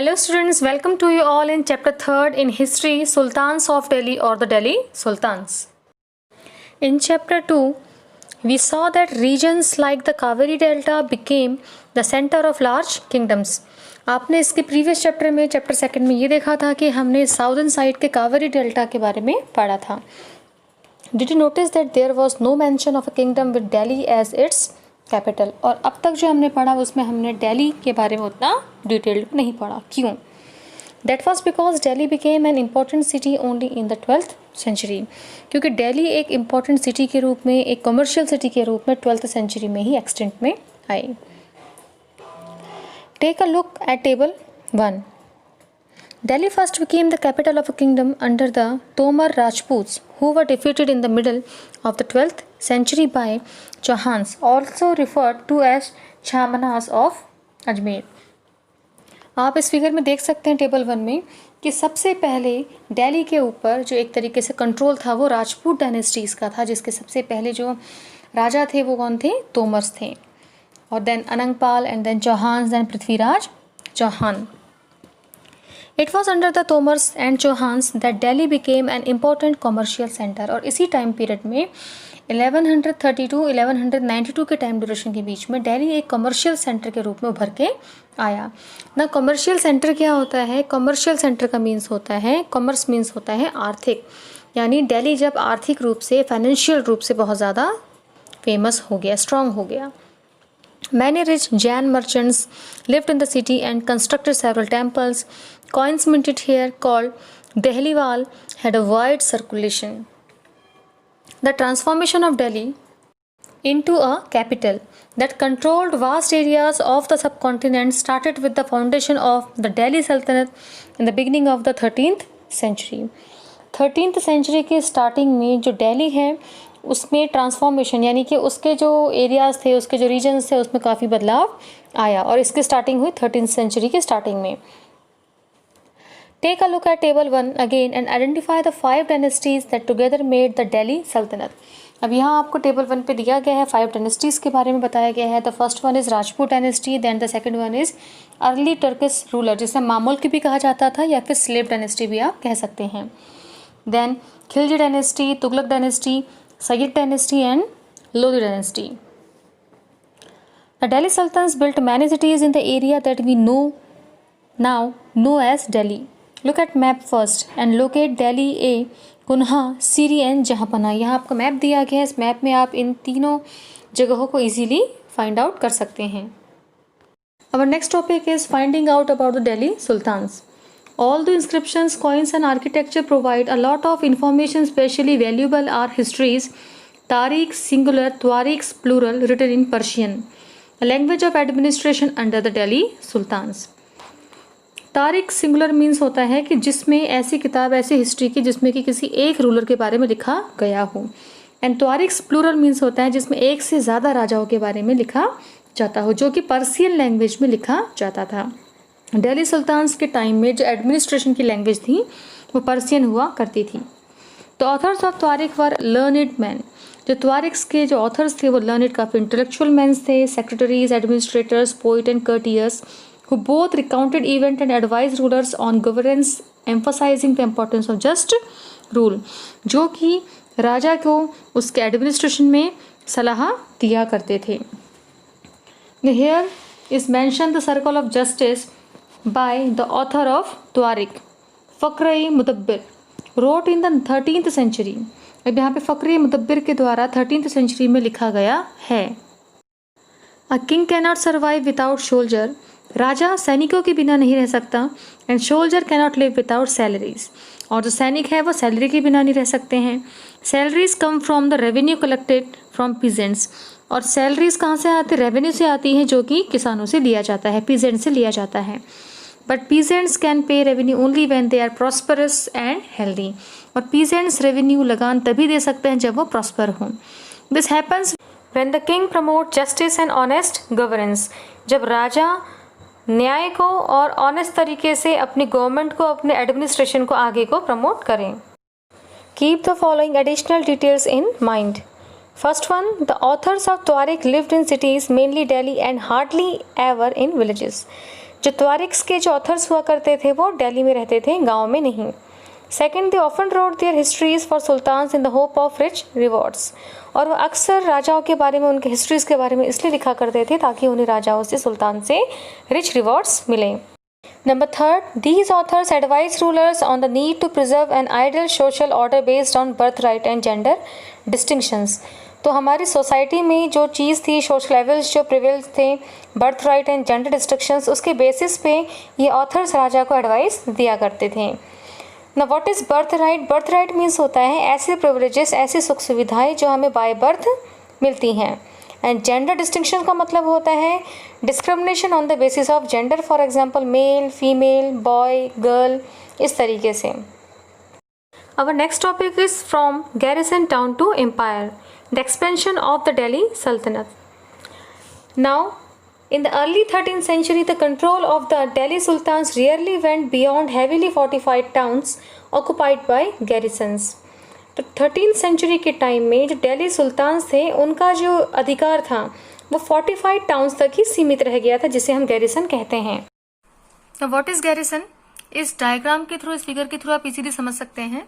Hello students, welcome to you all in chapter 3rd in history, Sultans of Delhi or the Delhi Sultans. In chapter 2, we saw that regions like the Kaveri Delta became the center of large kingdoms. आपने इसके previous chapter में chapter 2 में ये देखा था कि हमने southern side के कावेरी डेल्टा के बारे में पढ़ा था. Did you notice that there was no mention of a kingdom with Delhi as its capital. और अब तक जो हमने पढ़ा उसमें हमने दिल्ली के बारे में उतना डिटेल्ड नहीं पढ़ा. क्यों? That was because Delhi became an important city only in the 12th century. क्योंकि दिल्ली एक इम्पॉर्टेंट सिटी के रूप में, एक कमर्शियल सिटी के रूप में 12th सेंचुरी में ही एक्सटेंट में I. Take a look at table 1. Delhi first became the capital of a kingdom under the Tomar Rajputs, who were defeated in the middle of the 12th century by Chauhans, also referred to as Chamanas of Ajmer. आप इस figure में देख सकते हैं table 1 में कि सबसे पहले दिल्ली के ऊपर जो एक तरीके से कंट्रोल था वो राजपूत डायनेस्टीज़ का था, जिसके सबसे पहले जो राजा थे वो कौन थे? तोमर्स थे. और then Anangpal and then Chauhan, then Prithviraj Chauhan. It was under the Tomars and Chauhans that Delhi became an important commercial center. और इसी टाइम पीरियड में 1132-1192 के टाइम ड्यूरेशन के बीच में दिल्ली एक कमर्शियल सेंटर के रूप में उभर के आया. ना कमर्शियल सेंटर क्या होता है? कमर्शियल सेंटर का मीन्स होता है, कॉमर्स मीन्स होता है आर्थिक. यानी दिल्ली जब आर्थिक रूप से, फाइनेंशियल रूप से बहुत ज़्यादा फेमस हो गया, स्ट्रॉन्ग हो गया. Many rich Jain merchants lived in the city and constructed several temples. Coins minted here called Dehliwal had a wide circulation. The transformation of Delhi into a capital that controlled vast areas of the subcontinent started with the foundation of the Delhi Sultanate in the beginning of the 13th century. 13th century के starting में जो दिल्ली है उसमें transformation, यानी कि उसके जो areas थे, उसके जो रीजन्स थे, उसमें काफ़ी बदलाव आया और इसकी स्टार्टिंग हुई 13th सेंचुरी के स्टार्टिंग में. Take a look at table 1 again and identify the 5 dynasties that together made the Delhi Sultanat. अब यहाँ आपको टेबल 1 पे दिया गया है, 5 डायनेस्टीज़ के बारे में बताया गया है. The first one is Rajput dynasty, then the second one is early Turkish ruler, जिसे मामूल की भी कहा जाता था या फिर स्लेव डायनेस्टी भी आप कह सकते हैं. Then Khilji dynasty, Tughlaq dynasty, Sayyid dynasty and Lodi dynasty. The Delhi Sultans built many cities in the area that we now know as Delhi. Look at map first and locate Delhi A, Kunha, Siri and Jahanpana. यहाँ आपको map दिया गया है. इस map में आप इन तीनों जगहों को easily find out कर सकते हैं. Our next topic is finding out about the Delhi Sultans. All the inscriptions, coins and architecture provide a lot of information. Especially valuable are histories, tarikhs singular, tawarikhs plural, written in Persian, a language of administration under the Delhi Sultans. तारीख singular means होता है कि जिसमें ऐसी किताब, ऐसी history की जिसमें कि किसी एक रूलर के बारे में लिखा गया हो. एंड तवारिख्स प्लूरल मीन्स होता है जिसमें एक से ज़्यादा राजाओं के बारे में लिखा जाता हो, जो कि पर्सियन लैंग्वेज में लिखा जाता था. दिल्ली सुल्तान्स के टाइम में जो एडमिनिस्ट्रेशन की लैंग्वेज थी वो पर्सियन हुआ करती थी. तो ऑथर्स ऑफ तवारिख वर लर्निड मैन. जो तवारिख्स के जो ऑथर्स थे वो लर्निड, काफ़ी इंटेलेक्चुअल मैन्स थे, secretaries, administrators, poet and courtiers, who both recounted event and advised rulers on governance, emphasizing the importance of just rule, जो कि राजा को उसके एडमिनिस्ट्रेशन में सलाह दिया करते थे. Here is mentioned the circle of justice by the author of Tawarikh, Fakhr-e-Mudabbir, wrote in the 13th century. अब यहाँ पे फ़ख्र-ए-मुदब्बिर के द्वारा 13th century में लिखा गया है. A king cannot survive without soldier. राजा सैनिकों के बिना नहीं रह सकता. And soldier cannot live without salaries. और जो सैनिक है वो सैलरी के बिना नहीं रह सकते हैं. Salaries come from the revenue collected from peasants. और सैलरीज कहाँ से आती? रेवेन्यू से आती हैं, जो कि किसानों से लिया जाता है, पीजेंट से लिया जाता है. But peasants can pay revenue only when they are prosperous and healthy. और पीजेंट्स रेवेन्यू लगान तभी दे सकते हैं जब वो प्रॉस्पर हों. This happens when the king promote justice and honest governance. जब राजा न्याय को और ऑनेस्ट तरीके से अपनी गवर्नमेंट को, अपने एडमिनिस्ट्रेशन को आगे को प्रमोट करें. Keep the following additional details in mind. First one, the authors of तवारिख lived in cities, mainly Delhi, and hardly ever in villages. जो त्वारिक्स के जो ऑथर्स हुआ करते थे वो दिल्ली में रहते थे, गाँव में नहीं। Second, they often wrote their histories for sultans in the hope of rich rewards, और वो अक्सर राजाओं के बारे में, उनके हिस्ट्रीज़ के बारे में इसलिए लिखा करते थे ताकि उन्हें राजाओं से, सुल्तान से रिच रिवॉर्ड्स मिले। Number third, these authors advise rulers on the need to preserve an ideal social order based on birth right and gender distinctions. तो हमारी सोसाइटी में जो चीज़ थी, सोशल लेवल्स जो प्रिवेल्स थे, birth right and gender distinctions, उसके basis पे ये ऑथर्स राजा को एडवाइस दिया करते थे। ना what is birth right? Birth right means होता है ऐसे प्रिविलेजेस, ऐसी सुख सुविधाएं जो हमें बाय बर्थ मिलती हैं। एंड जेंडर डिस्टिंक्शन का मतलब होता है discrimination on the basis of gender, for example male, female, boy, girl, इस तरीके से। Our next topic is from garrison town to empire, the expansion of the Delhi Sultanate. Now, in the early 13th century, the control of the Delhi Sultans rarely went beyond heavily fortified towns occupied by garrisons. तो 13th century के time में जो Delhi sultans थे, उनका जो अधिकार था वो फोर्टिफाइड टाउन्स तक ही सीमित रह गया था, जिसे हम गैरिसन कहते हैं। तो व्हाट इज गैरिसन? इस डायग्राम के थ्रू, इस फिगर के थ्रू आप इजीली समझ सकते हैं।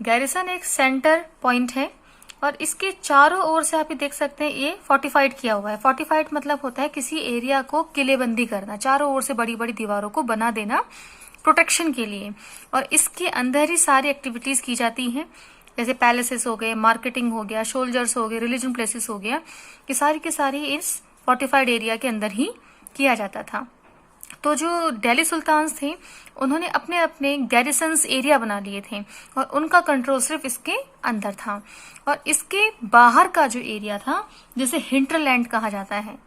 गैरिसन एक सेंटर पॉइंट है और इसके चारों ओर से आप ये देख सकते हैं ये फोर्टिफाइड किया हुआ है। फोर्टिफाइड मतलब होता है किसी एरिया को किलेबंदी करना, चारों ओर से बड़ी बड़ी दीवारों को बना देना प्रोटेक्शन के लिए, और इसके अंदर ही सारी एक्टिविटीज की जाती हैं, जैसे पैलेसेस हो गए, मार्केटिंग हो गया, सोल्जर्स हो गए, रिलीजन प्लेसेस हो गया, कि सारी की सारी इस फोर्टिफाइड एरिया के अंदर ही किया जाता था। तो जो दिल्ली सुल्तान्स थे उन्होंने अपने अपने गैरिसन्स एरिया बना लिए थे और उनका कंट्रोल सिर्फ इसके अंदर था, और इसके बाहर का जो एरिया था जिसे हिंटरलैंड कहा जाता है।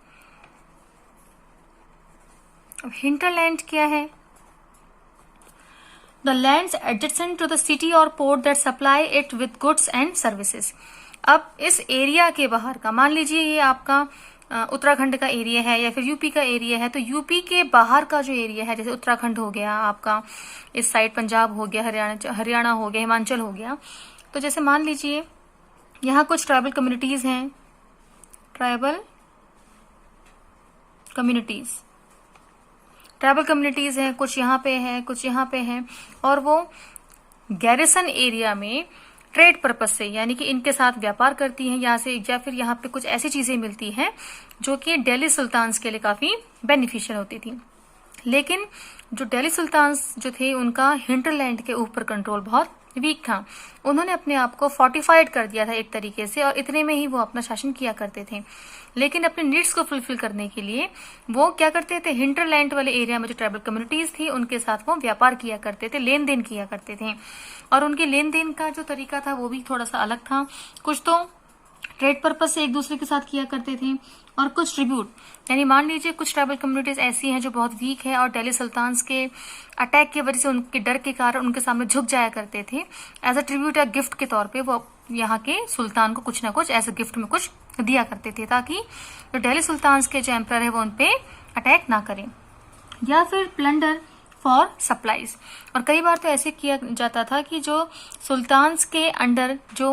अब हिंटरलैंड क्या है? The lands adjacent to the city or port that supply it with goods and services. अब इस एरिया के बाहर का, मान लीजिए ये आपका उत्तराखंड का एरिया है या फिर यूपी का एरिया है, तो यूपी के बाहर का जो एरिया है, जैसे उत्तराखंड हो गया आपका, इस साइड पंजाब हो गया, हरियाणा हो गया, हिमाचल हो गया, तो जैसे मान लीजिए यहाँ कुछ ट्राइबल कम्युनिटीज हैं, ट्राइबल कम्युनिटीज हैं, कुछ यहाँ पे हैं, कुछ यहाँ पे हैं, और वो गैरिसन एरिया में ट्रेड पर्पज से, यानी कि इनके साथ व्यापार करती हैं यहाँ से, या फिर यहाँ पे कुछ ऐसी चीजें मिलती हैं जो कि दिल्ली सुल्तान्स के लिए काफी बेनिफिशियल होती थी। लेकिन जो दिल्ली सुल्तान्स जो थे उनका हिंटरलैंड के ऊपर कंट्रोल बहुत वीक था। उन्होंने अपने आप को फोर्टिफाइड कर दिया था एक तरीके से, और इतने में ही वो अपना शासन किया करते थे। लेकिन अपने नीड्स को फुलफिल करने के लिए वो क्या करते थे, हिंटरलैंड वाले एरिया में जो ट्राइबल कम्युनिटीज थी उनके साथ वो व्यापार किया करते थे, लेन देन किया करते थे, और उनके लेन देन का जो तरीका था वो भी थोड़ा सा अलग था। कुछ तो ट्रेड पर्पज से एक दूसरे के साथ किया करते थे, और कुछ ट्रिब्यूट, यानी मान लीजिए कुछ ट्राइबल कम्युनिटीज ऐसी हैं जो बहुत वीक है और दिल्ली सुल्तान्स के अटैक की वजह से, उनके डर के कारण उनके सामने झुक जाया करते थे। एज अ ट्रिब्यूट या गिफ्ट के तौर पे वो यहाँ के सुल्तान को कुछ ना कुछ एज अ गिफ्ट में कुछ दिया करते थे, ताकि जो दिल्ली सुल्तान्स के जो एम्पर है वो उन पे अटैक ना करें। या फिर प्लंडर फॉर सप्लाईज, और कई बार तो ऐसे किया जाता था कि जो सुल्तान्स के अंडर जो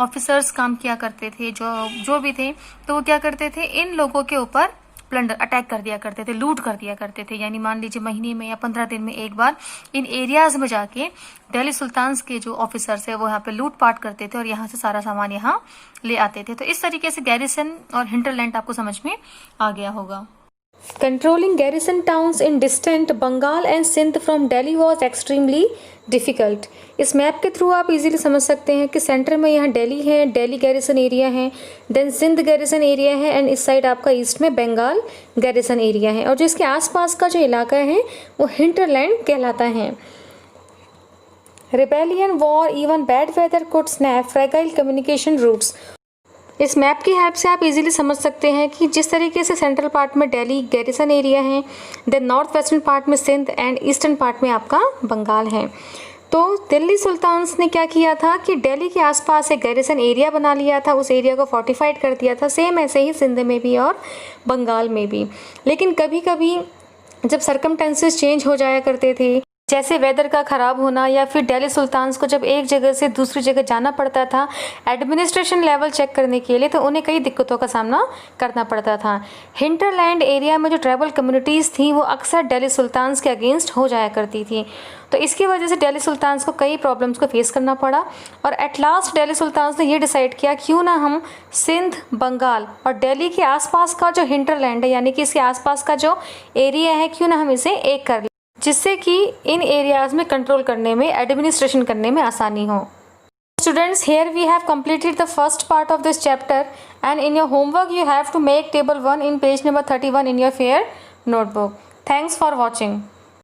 ऑफिसर्स काम किया करते थे, जो भी थे, तो वो क्या करते थे, इन लोगों के ऊपर प्लंडर अटैक कर दिया करते थे, लूट कर दिया करते थे। यानी मान लीजिए महीने में या 15 दिन में एक बार इन एरियाज में जाके दिल्ली सुल्तान्स के जो ऑफिसर्स है वो यहाँ पे लूट पाट करते थे और यहाँ से सारा सामान यहाँ ले आते थे। तो इस तरीके से गैरिसन और हिंटरलैंड आपको समझ में आ गया होगा। Controlling garrison towns in distant Bengal and Sindh from Delhi was extremely difficult. इस मैप के थ्रू आप इजीली समझ सकते हैं कि सेंटर में यहाँ दिल्ली है, दिल्ली गैरिसन एरिया है, देन सिंध गैरिसन एरिया है, एंड इस साइड आपका ईस्ट में बंगाल गैरिसन एरिया है, और जो इसके आसपास का जो इलाका है वो हिंटरलैंड कहलाता है। Rebellion, war, even bad weather could snap fragile communication routes. इस मैप की हेल्प से आप इजीली समझ सकते हैं कि जिस तरीके से सेंट्रल पार्ट में दिल्ली गैरिसन एरिया है, देन नॉर्थ वेस्टर्न पार्ट में सिंध, एंड ईस्टर्न पार्ट में आपका बंगाल है। तो दिल्ली सुल्तान्स ने क्या किया था कि दिल्ली के आसपास एक गैरिसन एरिया बना लिया था, उस एरिया को फोर्टिफाइड कर दिया था। सेम ऐसे ही सिंध में भी और बंगाल में भी। लेकिन कभी कभी जब सरकमटेंसेस चेंज हो जाया करते थे, जैसे वेदर का ख़राब होना या फिर दिल्ली सुल्तान्स को जब एक जगह से दूसरी जगह जाना पड़ता था एडमिनिस्ट्रेशन लेवल चेक करने के लिए, तो उन्हें कई दिक्कतों का सामना करना पड़ता था। हिंटरलैंड एरिया में जो ट्राइबल कम्युनिटीज़ थी वो अक्सर दिल्ली सुल्तान्स के अगेंस्ट हो जाया करती थी, तो इसकी वजह से दिल्ली सुल्तान्स को कई प्रॉब्लम्स को फेस करना पड़ा। और एट लास्ट दिल्ली सुल्तान्स ने ये डिसाइड किया क्यों ना हम सिंध, बंगाल और दिल्ली के आसपास का जो हिंटरलैंड है यानी कि इसके आसपास का जो एरिया है, क्यों ना हम इसे एक कर लें, जिससे कि इन एरियाज़ में कंट्रोल करने में, एडमिनिस्ट्रेशन करने में आसानी हो। Students, here we have completed the first part of this chapter, and in your homework you have to make table 1 in page number 31 in your fair notebook. Thanks for watching.